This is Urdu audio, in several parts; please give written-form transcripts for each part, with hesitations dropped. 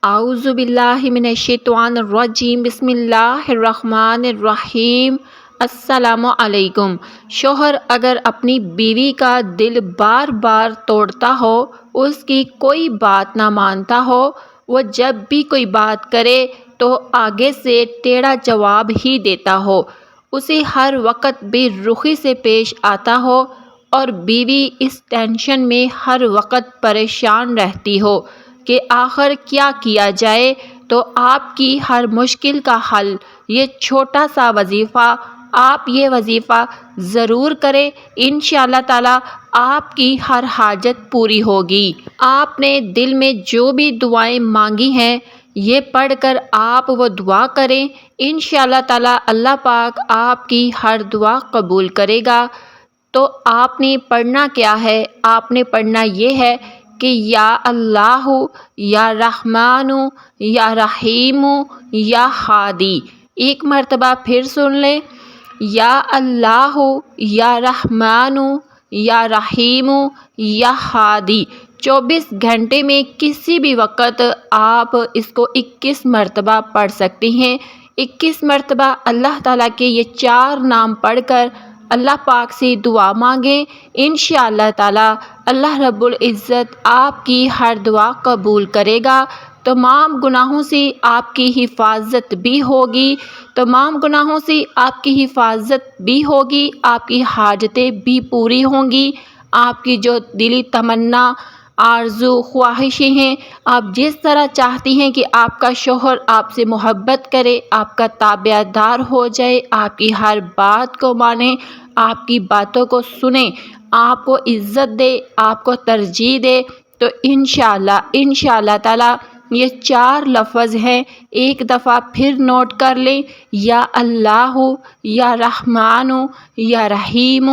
اعوذ باللہ من الشیطان الرجیم بسم اللہ الرحمن الرحیم۔ السلام علیکم۔ شوہر اگر اپنی بیوی کا دل بار بار توڑتا ہو، اس کی کوئی بات نہ مانتا ہو، وہ جب بھی کوئی بات کرے تو آگے سے ٹیڑھا جواب ہی دیتا ہو، اسے ہر وقت بے رخی سے پیش آتا ہو اور بیوی اس ٹینشن میں ہر وقت پریشان رہتی ہو کہ آخر کیا کیا جائے، تو آپ کی ہر مشکل کا حل یہ چھوٹا سا وظیفہ، آپ یہ وظیفہ ضرور کریں، انشاءاللہ تعالی آپ کی ہر حاجت پوری ہوگی۔ آپ نے دل میں جو بھی دعائیں مانگی ہیں، یہ پڑھ کر آپ وہ دعا کریں، انشاءاللہ تعالی اللہ پاک آپ کی ہر دعا قبول کرے گا۔ تو آپ نے پڑھنا کیا ہے؟ آپ نے پڑھنا یہ ہے کہ یا اللہ یا رحمان یا رحیم یا ہادی۔ ایک مرتبہ پھر سن لیں، یا اللہ یا رحمان یا رحیم یا ہادی۔ 24 گھنٹے میں کسی بھی وقت آپ اس کو 21 مرتبہ پڑھ سکتی ہیں۔ 21 مرتبہ اللہ تعالیٰ کے یہ 4 نام پڑھ کر اللہ پاک سے دعا مانگیں، انشاءاللہ تعالی اللہ رب العزت آپ کی ہر دعا قبول کرے گا۔ تمام گناہوں سے آپ کی حفاظت بھی ہوگی، تمام گناہوں سے آپ کی حفاظت بھی ہوگی، آپ کی حاجتیں بھی پوری ہوں گی، آپ کی جو دلی تمنا، آرزو، خواہشیں ہیں، آپ جس طرح چاہتی ہیں کہ آپ کا شوہر آپ سے محبت کرے، آپ کا تابع دار ہو جائے، آپ کی ہر بات کو مانے، آپ کی باتوں کو سنے، آپ کو عزت دے، آپ کو ترجیح دے، تو انشاءاللہ تعالی یہ 4 لفظ ہیں، ایک دفعہ پھر نوٹ کر لیں، یا اللہ یا رحمان یا رحیم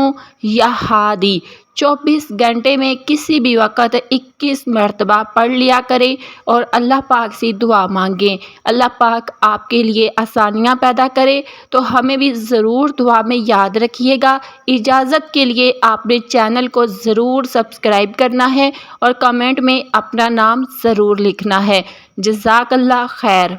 یا ہادی۔ 24 گھنٹے میں کسی بھی وقت 21 مرتبہ پڑھ لیا کریں اور اللہ پاک سے دعا مانگیں، اللہ پاک آپ کے لیے آسانیاں پیدا کرے۔ تو ہمیں بھی ضرور دعا میں یاد رکھیے گا۔ اجازت کے لیے آپ نے چینل کو ضرور سبسکرائب کرنا ہے اور کمنٹ میں اپنا نام ضرور لکھنا ہے۔ جزاک اللہ خیر۔